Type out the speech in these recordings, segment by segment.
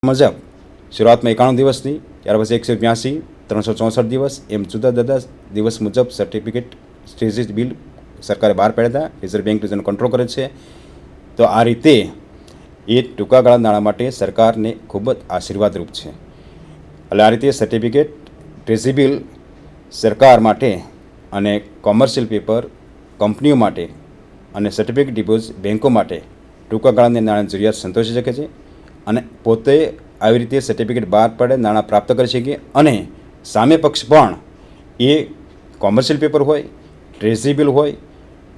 મુજબ શરૂઆતમાં 91 દિવસની, ત્યાર પછી 182, 364 દિવસ એમ જુદા જુદા દિવસ મુજબ સર્ટિફિકેટ ટ્રેઝરી બિલ સરકારે બહાર પાડ્યા હતા. રિઝર્વ બેંક તેનો કંટ્રોલ કરે છે. તો આ રીતે એ ટૂંકા ગાળા નાણાં માટે સરકારને ખૂબ જ આશીર્વાદરૂપ છે. એટલે આ રીતે સર્ટિફિકેટ ટ્રેઝરી બિલ સરકાર માટે અને કોમર્શિયલ પેપર કંપનીઓ માટે અને સર્ટિફિકેટ ડિપોઝિટ બેન્કો માટે ટૂંકા ગાળાની નાણાંની જરૂરિયાત સંતોષી શકે છે અને પોતે આવી રીતે સર્ટિફિકેટ બહાર પાડે નાણાં પ્રાપ્ત કરી શકીએ. અને સામે પક્ષ પણ એ કોમર્શિયલ પેપર હોય, ટ્રેઝરી બિલ હોય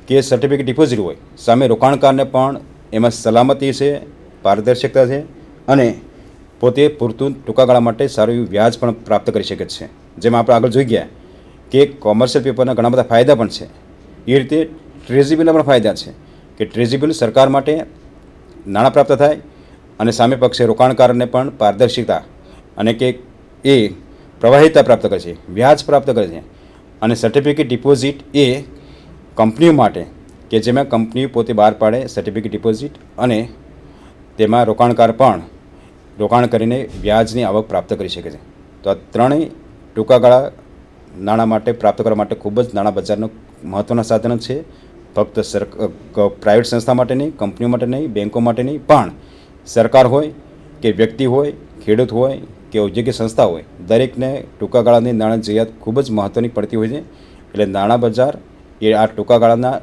કે સર્ટિફિકેટ ડિપોઝિટ હોય, સામે રોકાણકારને પણ એમાં સલામતી છે, પારદર્શકતા છે અને પોતે પૂરતું ટૂંકા ગાળા માટે સારું એવું વ્યાજ પણ પ્રાપ્ત કરી શકે છે. જેમ આપણે આગળ જોઈ ગયા કે કોમર્શિયલ પેપરના ઘણા બધા ફાયદા પણ છે, એ રીતે ટ્રેઝરી બિલના પણ ફાયદા છે કે ટ્રેઝરી બિલ સરકાર માટે નાણાં પ્રાપ્ત થાય અને સામે પક્ષે રોકાણકારને પણ પારદર્શિતા અને કે એ પ્રવાહિતા પ્રાપ્ત કરે છે, વ્યાજ પ્રાપ્ત કરે છે. અને સર્ટિફિકેટ ડિપોઝિટ એ કંપનીઓ માટે કે જેમાં કંપનીઓ પોતે બહાર પાડે સર્ટિફિકેટ ડિપોઝિટ અને તેમાં રોકાણકાર પણ રોકાણ કરીને વ્યાજની આવક પ્રાપ્ત કરી શકે છે. તો આ ત્રણેય ટૂંકા ગાળા નાણાં માટે પ્રાપ્ત કરવા માટે ખૂબ જ નાણાં બજારનું મહત્ત્વના સાધન છે. ફક્ત પ્રાઇવેટ સંસ્થા માટે નહીં, કંપનીઓ માટે નહીં, બેન્કો માટે નહીં, પણ સરકાર હોય કે વ્યક્તિ હોય, ખેડૂત હોય કે ઔદ્યોગિક સંસ્થા હોય, દરેકને ટૂંકા ગાળાની નાણાં જરૂરિયાત ખૂબ જ મહત્ત્વની પડતી હોય છે. એટલે નાણાં બજાર એ આ ટૂંકા ગાળાના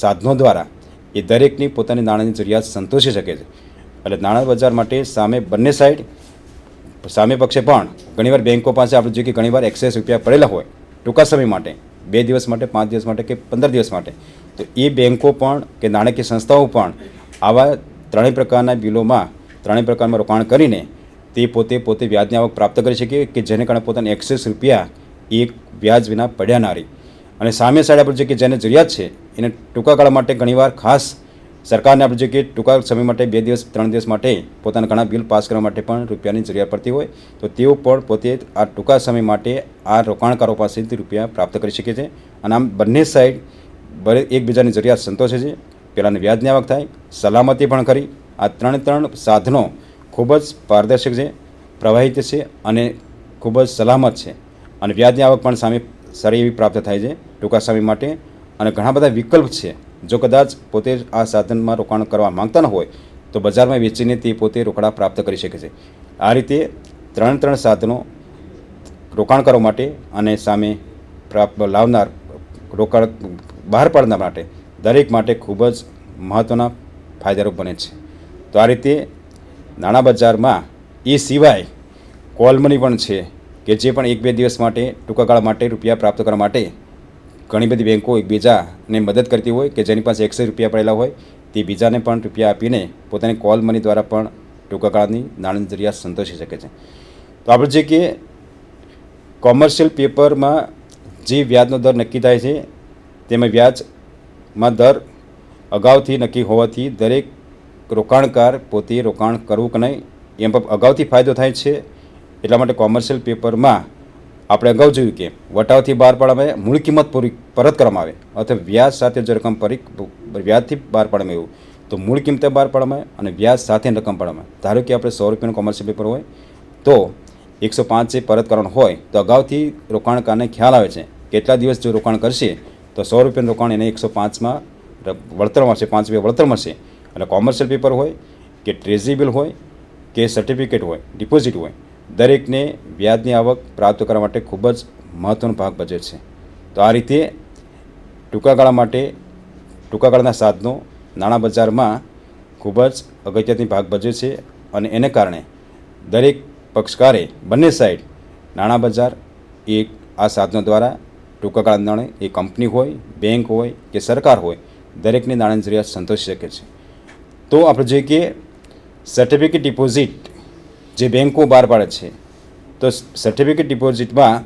સાધનો દ્વારા એ દરેકની પોતાની નાણાંની જરૂરિયાત સંતોષી શકે છે. એટલે નાણાં બજાર માટે સામે બંને સાઈડ, સામે પક્ષે પણ ઘણીવાર બેન્કો પાસે આપણે જોઈએ કે ઘણીવાર એક્સેસ રૂપિયા પડેલા હોય ટૂંકા સમય માટે, 2 દિવસ માટે, 5 દિવસ માટે કે 15 દિવસ માટે, તો એ બેન્કો પણ કે નાણાકીય સંસ્થાઓ પણ આવા ત્રણેય પ્રકારના બિલોમાં, ત્રણેય પ્રકારમાં રોકાણ કરીને તે પોતે વ્યાજની આવક પ્રાપ્ત કરી શકે કે જેને કારણે પોતાના એક્સેસ રૂપિયા એ વ્યાજ વિના પડ્યા ના રહી. અને સામે સાઈડ આપણે જોઈએ કે જેને જરૂરિયાત છે એને ટૂંકા ગાળા માટે ઘણીવાર ખાસ સરકારને આપણે જોઈએ કે ટૂંકા સમય માટે 2 દિવસ 3 દિવસ માટે પોતાના ઘણા બિલ પાસ કરવા માટે પણ રૂપિયાની જરૂરિયાત પડતી હોય, તો તેઓ પણ પોતે આ ટૂંકા સમય માટે આ રોકાણકારો પાસેથી રૂપિયા પ્રાપ્ત કરી શકે છે. અને આમ બંને સાઈડ એકબીજાની જરૂરિયાત સંતોષે છે. પહેલાંને વ્યાજની આવક થાય, સલામતી પણ ખરી. આ ત્રણ સાધનો ખૂબ જ પારદર્શક છે, પ્રવાહિત છે અને ખૂબ જ સલામત છે. અને વ્યાજની આવક પણ સામે સારી એવી પ્રાપ્ત થાય છે ટૂંકા સમય માટે. અને ઘણા બધા વિકલ્પ છે. જો કદાચ પોતે આ સાધનમાં રોકાણ કરવા માંગતા ન હોય તો બજારમાં વેચીને તે પોતે રોકડા પ્રાપ્ત કરી શકે છે. આ રીતે ત્રણ સાધનો રોકાણકારો માટે અને સામે લાવનાર રોકાણ બહાર પાડનાર માટે દરેક માટે ખૂબ જ મહત્ત્વના ફાયદારૂપ બને છે. તો આ રીતે નાણાં બજારમાં એ સિવાય કોલ મની પણ છે કે જે પણ 1-2 દિવસ માટે ટૂંકા ગાળા માટે રૂપિયા પ્રાપ્ત કરવા માટે ઘણી બધી બેન્કો એકબીજાને મદદ કરતી હોય કે જેની પાસે 100 રૂપિયા પડેલા હોય તે બીજાને પણ રૂપિયા આપીને પોતાની કોલ મની દ્વારા પણ ટૂંકા ગાળાની નાણાંની જરૂરિયાત સંતોષી શકે છે. તો આપણે જે કે કોમર્શિયલ પેપરમાં જે વ્યાજનો દર નક્કી થાય છે તેમાં વ્યાજમાં દર અગાઉથી નક્કી હોવાથી દરેક રોકાણકાર પોતે રોકાણ કરવું કે નહીં એમ અગાઉથી ફાયદો થાય છે. એટલા માટે કોમર્શિયલ પેપરમાં આપણે અગાઉ જોયું કે વટાવથી બહાર પાડવામાં આવે, મૂળ કિંમત પરત કરવામાં આવે, અથવા વ્યાજ સાથે જો રકમ વ્યાજથી બહાર પાડવામાં એવું તો મૂળ કિંમતે બહાર પાડવામાં આવે અને વ્યાજ સાથે રકમ પાડવામાં આવે. ધારો કે આપણે 100 રૂપિયાનું કોમર્શિયલ પેપર હોય તો 105 પરત કરવાનું હોય તો અગાઉથી રોકાણકારને ખ્યાલ આવે છે કેટલા દિવસ જો રોકાણ કરશે તો 100 રૂપિયાનું રોકાણ એને 105માં વળતર મળશે, 5 રૂપિયા વળતર મળશે. અને કોમર્શિયલ પેપર હોય કે ટ્રેઝરી બિલ હોય કે સર્ટિફિકેટ હોય, ડિપોઝિટ હોય, દરેકને વ્યાજની આવક પ્રાપ્ત કરવા માટે ખૂબ જ મહત્ત્વનો ભાગ ભજવે છે. તો આ રીતે ટૂંકા ગાળા માટે ટૂંકા ગાળાના સાધનો નાણાં બજારમાં ખૂબ જ અગત્યની ભાગ ભજવે છે. અને એને કારણે દરેક પક્ષકારે બંને સાઈડ નાણાં બજાર એ આ સાધનો દ્વારા ટૂંકા ગાળાના નાણાં એ કંપની હોય, બેંક હોય કે સરકાર હોય, દરેકની નાણાંની જરૂરિયાત સંતોષી શકે છે. તો આપણે જોઈએ કે સર્ટિફિકેટ ડિપોઝિટ જે બેન્કો બહાર પાડે છે તો સર્ટિફિકેટ ડિપોઝિટમાં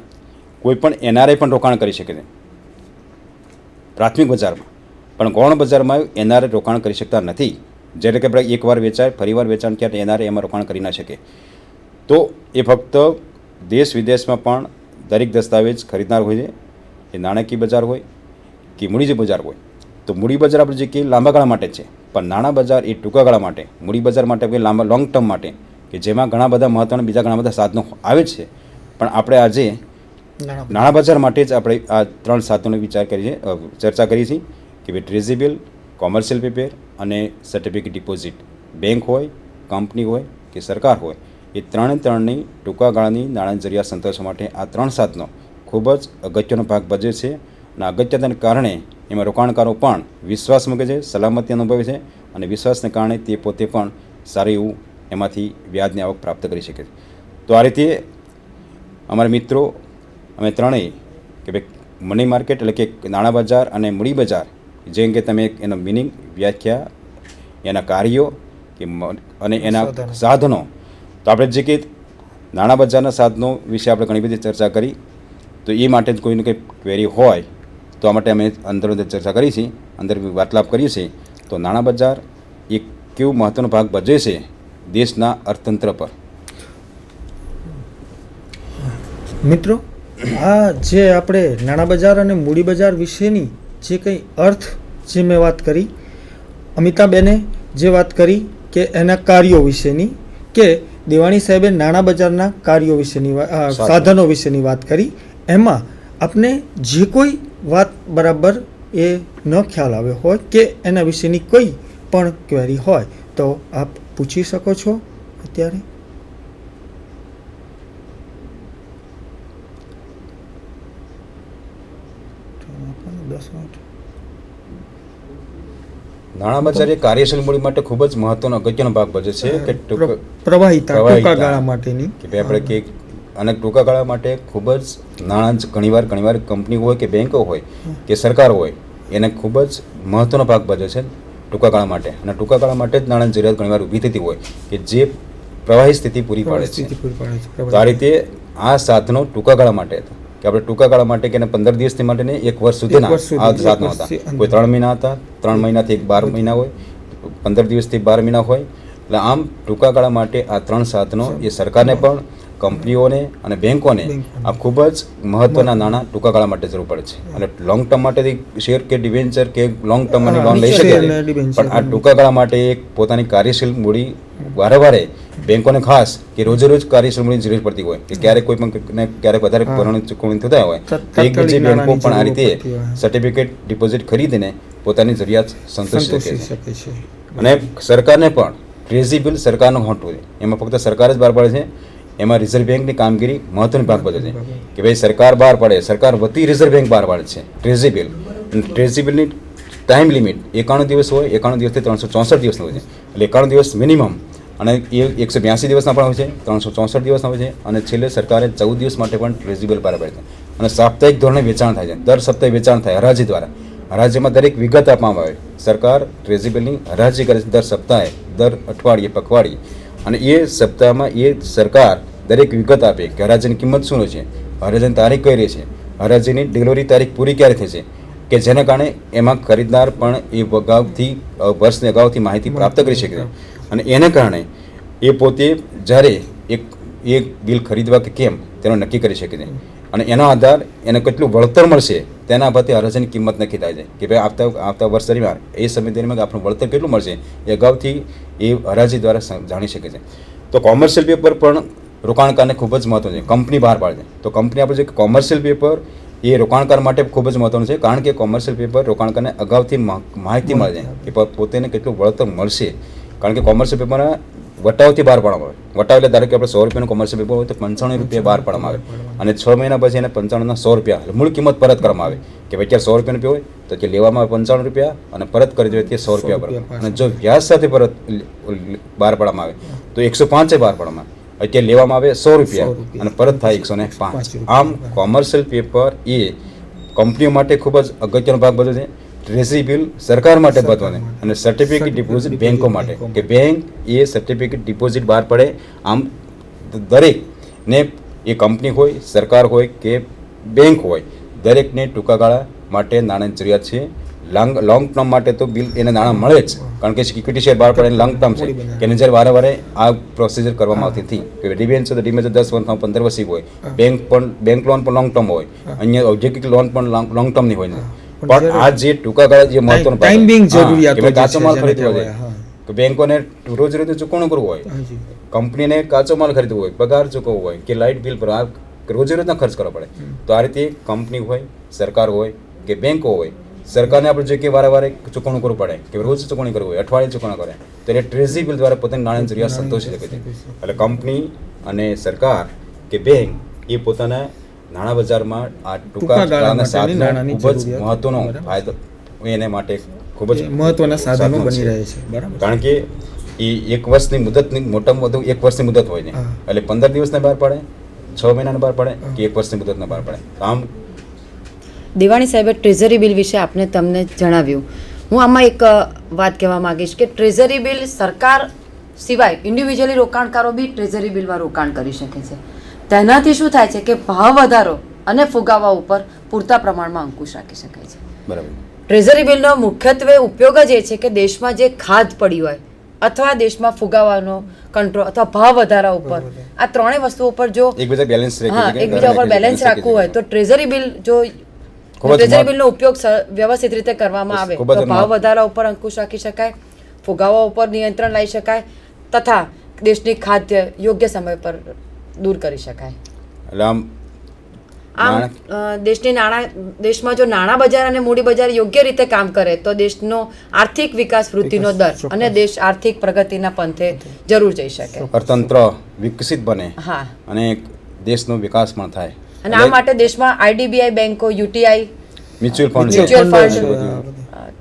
કોઈ પણ એનઆરઆઈ પણ રોકાણ કરી શકે છે પ્રાથમિક બજારમાં, પણ ગૌણ બજારમાં એનઆરઆઈ રોકાણ કરી શકતા નથી. જ્યારે કે આપણે એકવાર વેચાય ફરીવાર વેચાણ ક્યારે એનઆરઆઈ એમાં રોકાણ કરી ના શકે. તો એ ફક્ત દેશ વિદેશમાં પણ દરેક દસ્તાવેજ ખરીદનાર હોય છે, એ નાણાકીય બજાર હોય કે મૂડી બજાર હોય. તો મૂડી બજાર આપણે જે કે લાંબા ગાળા માટે છે, પણ નાણાં બજાર એ ટૂંકા ગાળા માટે, મૂડી બજાર માટે લોંગ ટર્મ માટે કે જેમાં ઘણા બધા મહત્ત્વના બીજા ઘણા બધા સાધનો આવે છે, પણ આપણે આજે નાણાં બજાર માટે જ આપણે આ 3 સાધનોનો ચર્ચા કરી છે કે ભાઈ ટ્રેઝરી કોમર્શિયલ પેપર અને સર્ટિફિકેટ ડિપોઝિટ. બેંક હોય, કંપની હોય કે સરકાર હોય, એ ત્રણની ટૂંકા ગાળાની નાણાં જરૂરિયાત સંતોષવા માટે આ 3 સાધનો ખૂબ જ અગત્યનો ભાગ ભજવે છે. અને અગત્યતાને કારણે એમાં રોકાણકારો પણ વિશ્વાસ મૂકે છે, સલામતી અનુભવે છે, અને વિશ્વાસને કારણે તે પોતે પણ સારું એવું એમાંથી વ્યાજની આવક પ્રાપ્ત કરી શકે છે. તો આ રીતે અમારા મિત્રો અમે ત્રણેય કે ભાઈ મની માર્કેટ એટલે કે નાણાં બજાર અને મૂડી બજાર, જેમ કે તમે એનો મિનિંગ, વ્યાખ્યા, એના કાર્યો કે અને એના સાધનો, તો આપણે જે કે નાણાં બજારના સાધનો વિશે આપણે ઘણી બધી ચર્ચા કરી. તો એ માટે જ કોઈનું કંઈ ક્વેરી હોય તો આ માટે અમે અંદર ચર્ચા કરી છે, અંદર વાર્તાલાપ કરીએ છીએ. તો નાણાં બજાર એક કેવું મહત્ત્વનો ભાગ ભજવે છે દેશના અર્થતંત્ર પર. મિત્રો, આ જે આપણે નાણાં બજાર અને મૂડી બજાર વિશેની જે કંઈ અર્થ જે મેં વાત કરી, અમિતાબેને જે વાત કરી કે એના કાર્યો વિશેની, કે દેવાણી સાહેબે નાણાં બજારના કાર્યો વિશેની સાધનો વિશેની વાત કરી, એમાં આપને જે કોઈ વાત બરાબર એ ન ખ્યાલ આવ્યો હોય કે એના વિશેની કોઈ પણ ક્વેરી હોય તો આપ પૂછી શકો છો અત્યારે. નાણાં બજાર એ કાર્યશીલ મૂડી માટે ખૂબ જ મહત્વનો અગત્યનો ભાગ ભજવે છે કે પ્રવાહિતા ટૂંકા ગાળા માટેની, કે ભાઈ આપણે કે અને ટૂંકા ગાળા માટે ખૂબ જ નાણાં ઘણીવાર કંપની હોય કે બેંકો હોય કે સરકાર હોય, એને ખૂબ જ મહત્વનો ભાગ ભજવે છે ટૂંકા ગાળા માટે. અને ટૂંકા ગાળા માટે જ નાણાંની જરૂરિયાત ઘણીવાર ઊભી થતી હોય કે જે પ્રવાહી સ્થિતિ પૂરી પાડે છે. તો આ રીતે આ સાધનો ટૂંકા ગાળા માટે હતા કે આપણે ટૂંકા ગાળા માટે કે 15 દિવસથી માટે ને 1 વર્ષ સુધીના આ સાધનો હતા. કોઈ 3 મહિના હતા, 3 મહિનાથી 12 મહિના હોય, 15 દિવસથી 12 મહિના હોય. એટલે આમ ટૂંકા ગાળા માટે આ 3 સાધનો એ સરકારને પણ, કંપનીઓને અને બેંકોને આ ખૂબ જ મહત્વના નાણાં ટૂંકા ગાળા માટે જરૂર પડે છે. અને લોંગ ટર્મ માટે શેર કે ડિવેન્ચર કે લોંગ ટર્મની લોન લઈ શકે, પણ આ ટૂંકા ગાળા માટે એક પોતાની કાર્યશીલ મૂડી વારે બેંકોને ખાસ કે રોજ કાર્યશીલ મૂડીની જરૂર પડતી હોય કે ક્યારેક કોઈ પણ ક્યારેક વધારે ભરવાની ચૂકવણી થતા હોય, એક બીજી બેંકો પણ આ રીતે સર્ટિફિકેટ ડિપોઝિટ ખરીદીને પોતાની જરૂરિયાત સંતોષી શકે છે. અને સરકારને પણ ટ્રેઝરી બિલ સરકારનું હોતું છે, એમાં ફક્ત સરકાર જ બહાર પાડે છે. એમાં રિઝર્વ બેંકની કામગીરી મહત્વનો ભાગ ભજવે છે કે ભાઈ સરકાર બહાર પાડે, સરકાર વતી રિઝર્વ બેંક બહાર પાડે છે ટ્રેઝરી બિલ. ટ્રેઝરી બિલની ટાઈમ લિમિટ 91 દિવસ હોય, 91 દિવસથી 364 દિવસનો હોય છે. એટલે 91 દિવસ મિનિમમ, અને એ 182 દિવસના પણ હોય છે, 364 દિવસના હોય છે. અને છેલ્લે સરકારે 14 દિવસ માટે પણ ટ્રેઝરી બિલ બહાર પાડે છે. અને સાપ્તાહિક ધોરણે વેચાણ થાય છે, દર સપ્તાહે વેચાણ થાય હરાજી દ્વારા. હરાજીમાં દરેક વિગત આપવામાં આવે. સરકાર ટ્રેઝરી બિલની હરાજી કરે છે દર સપ્તાહે, દર અઠવાડિયે, પખવાડિયે. અને એ સપ્તાહમાં એ સરકાર દરેક વિગત આપે કે હરાજીની કિંમત શું છે, હરાજીની તારીખ કઈ રહી છે, હરાજીની ડિલિવરી તારીખ પૂરી ક્યારે થશે, કે જેના કારણે એમાં ખરીદનાર પણ એ વર્ષની અગાઉથી માહિતી પ્રાપ્ત કરી શકે છે. અને એના કારણે એ પોતે જ્યારે એક બિલ ખરીદવા કે કેમ તેનો નક્કી કરી શકે છે. અને એનો આધાર એને કેટલું વળતર મળશે તેના આધારે હરાજીની કિંમત નક્કી થાય છે કે ભાઈ આવતા વર્ષ દરમિયાન એ સમય દરમિયાન આપણું વળતર કેટલું મળશે એ અગાઉથી એ હરાજી દ્વારા જાણી શકે છે. તો કોમર્શિયલ પેપર પણ રોકાણકારને ખૂબ જ મહત્વનું છે, કંપની બહાર પાડે છે. તો કંપની આપણે જે કોમર્શિયલ પેપર એ રોકાણકાર માટે ખૂબ જ મહત્વનું છે, કારણ કે કોમર્શિયલ પેપર રોકાણકારને અગાઉથી માહિતી મળે છે કે પોતેને કેટલું વળતર મળશે. કારણ કે કોમર્શિયલ પેપરના વટાવથી બહાર પાડવામાં આવે. વટાવ એટલે ધારો કે આપણે 100 રૂપિયાનું કોમર્શિયલ પેપર હોય તો 95 રૂપિયા બહાર પાડવામાં આવે, અને 6 મહિના પછી એને 95ના 100 રૂપિયા મૂળ કિંમત પરત કરવામાં આવે. કે ભાઈ ક્યારે 100 રૂપિયાનું પે હોય તો કે લેવામાં આવે 95 રૂપિયા અને પરત કરી જોઈએ તે 100 રૂપિયા પર. અને જો વ્યાજ સાથે પરત બહાર પાડવામાં આવે તો 105 બહાર પાડવામાં આવે. અત્યારે લેવામાં આવે 100 રૂપિયા અને પરત થાય 105. આમ કોમર્શિયલ પેપર એ કંપનીઓ માટે ખૂબ જ અગત્યનો ભાગ ભજવે છે. ટ્રેઝરી બિલ સરકાર માટે મહત્વનું, અને સર્ટિફિકેટ ડિપોઝિટ બેંકો માટે કે બેંક એ સર્ટિફિકેટ ડિપોઝિટ બહાર પડે. આમ દરેકને એ કંપની હોય, સરકાર હોય કે બેંક હોય, દરેકને ટૂંકા ગાળા માટે નાણાંની જરૂરિયાત છે. લોંગ ટર્મ માટે તો બિલ એને નાણાં મળે જ, કારણ કે ઇક્વિટી શેર બહાર પડે લોંગ ટર્મ છે કે એને જ્યારે વારે આ પ્રોસિજર કરવામાં આવતી હતી કે ડિબેન્ચર તો ડિબેન્ચર 10 વર્ષ 15 વર્ષથી હોય, બેંક લોન પણ લોંગ ટર્મ હોય, અહીંયા ઔદ્યોગિક લોન પણ લોંગ ટર્મની હોય. પણ આ જે ટૂંકા ગાળા જે મહત્વનો ટાઈમિંગ જરૂરિયાત કાચો માલ ખરીદવો છે કે બેંકોને રોજ રોજ ચૂકવણું કરવું હોય, હાજી કંપનીને કાચો માલ ખરીદવો હોય, પગાર ચૂકવવો હોય કે લાઇટ બિલ પર આ રોજે રોજના ખર્ચ કરવા પડે. તો આ રીતે કંપની હોય, સરકાર હોય કે બેંકો હોય, સરકારને આપણે જે કે વારે ચૂકવણું કરવું પડે કે રોજ ચૂકવણી કરવું હોય, અઠવાડિયે ચૂકવણી કરે, તો એટલે ટ્રેઝરી બિલ દ્વારા પોતાની નાણાંની જરૂરિયાત સંતોષી શકે છે. એટલે કંપની અને સરકાર કે બેંક એ પોતાના નાણાં બજારમાં આ ટૂંકા ગાળાના સાધનો ખૂબ જ મહત્વનો ફાયદો એને માટે ખૂબ જ મહત્વના સાધનો સાધનો બની છે. રહે છે. બરાબર. કારણ કે એ એક વર્ષની મુદતની મોટામાં વધુ એક વર્ષની મુદત હોય ને, હા. એટલે 15 દિવસના બહાર પડે, 6 મહિનાના બહાર પડે કે એક વર્ષની મુદતના બહાર પડે. આમ દિવાણી સાહેબે ટ્રેઝરી બિલ વિશે આપને તમને જણાવ્યું. હું આમાં એક વાત કહેવા માંગીશ કે ટ્રેઝરી બિલ સરકાર સિવાય ઇન્ડિવિજ્યુઅલી રોકાણકારો બી ટ્રેઝરી બિલમાં રોકાણ કરી શકે છે. તેનાથી શું થાય છે કે ભાવ વધારો અને ફુગાવા ઉપર પૂરતા પ્રમાણમાં અંકુશ રાખી શકાય છે. બરાબર. ટ્રેઝરી બિલનો મુખ્યત્વે ઉપયોગ જ એ છે કે દેશમાં જે ખાધ પડી હોય અથવા દેશમાં ફુગાવાનો કંટ્રોલ અથવા ભાવ વધારા ઉપર આ ત્રણેય વસ્તુઓ ઉપર જો એકબીજા બેલેન્સ એકબીજા ઉપર બેલેન્સ રાખવું હોય તો ટ્રેઝરી બિલ જો ખૂબ જ ટ્રેઝરી બિલનો ઉપયોગ વ્યવસ્થિત રીતે કરવામાં આવે ખૂબ જ તો ભાવ વધારા ઉપર અંકુશ રાખી શકાય, ફુગાવા ઉપર નિયંત્રણ લાવી શકાય તથા દેશની ખાદ્ય યોગ્ય સમય પર દૂર કરી શકાય. એટલે આમ દેશમાં જો નાણાં બજાર અને મૂડી બજાર યોગ્ય રીતે કામ કરે તો દેશનો આર્થિક વિકાસ વૃદ્ધિનો દર અને દેશ આર્થિક પ્રગતિના પંથે જરૂર જઈ શકે. અર્થતંત્ર વિકસિત બને હા, અને દેશનો વિકાસ પણ થાય. અને આ માટે દેશમાં આઈડીબીઆઈ બેંકો, UTI, mutual fund, mutual fund,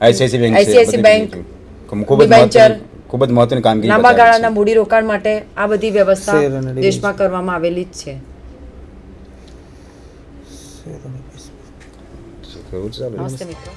ICICI bank ખૂબ જ ડિબેન્ચર, ખૂબ જ મહત્વની કામગીરી લાંબા બજાવે ગાળાના છે. મૂડી રોકાણ માટે આ બધી વ્યવસ્થા શેર અને દેશમાં કરવામાં આવેલી જ છે. કરવું ચાલે. નમસ્તે મિત્રો.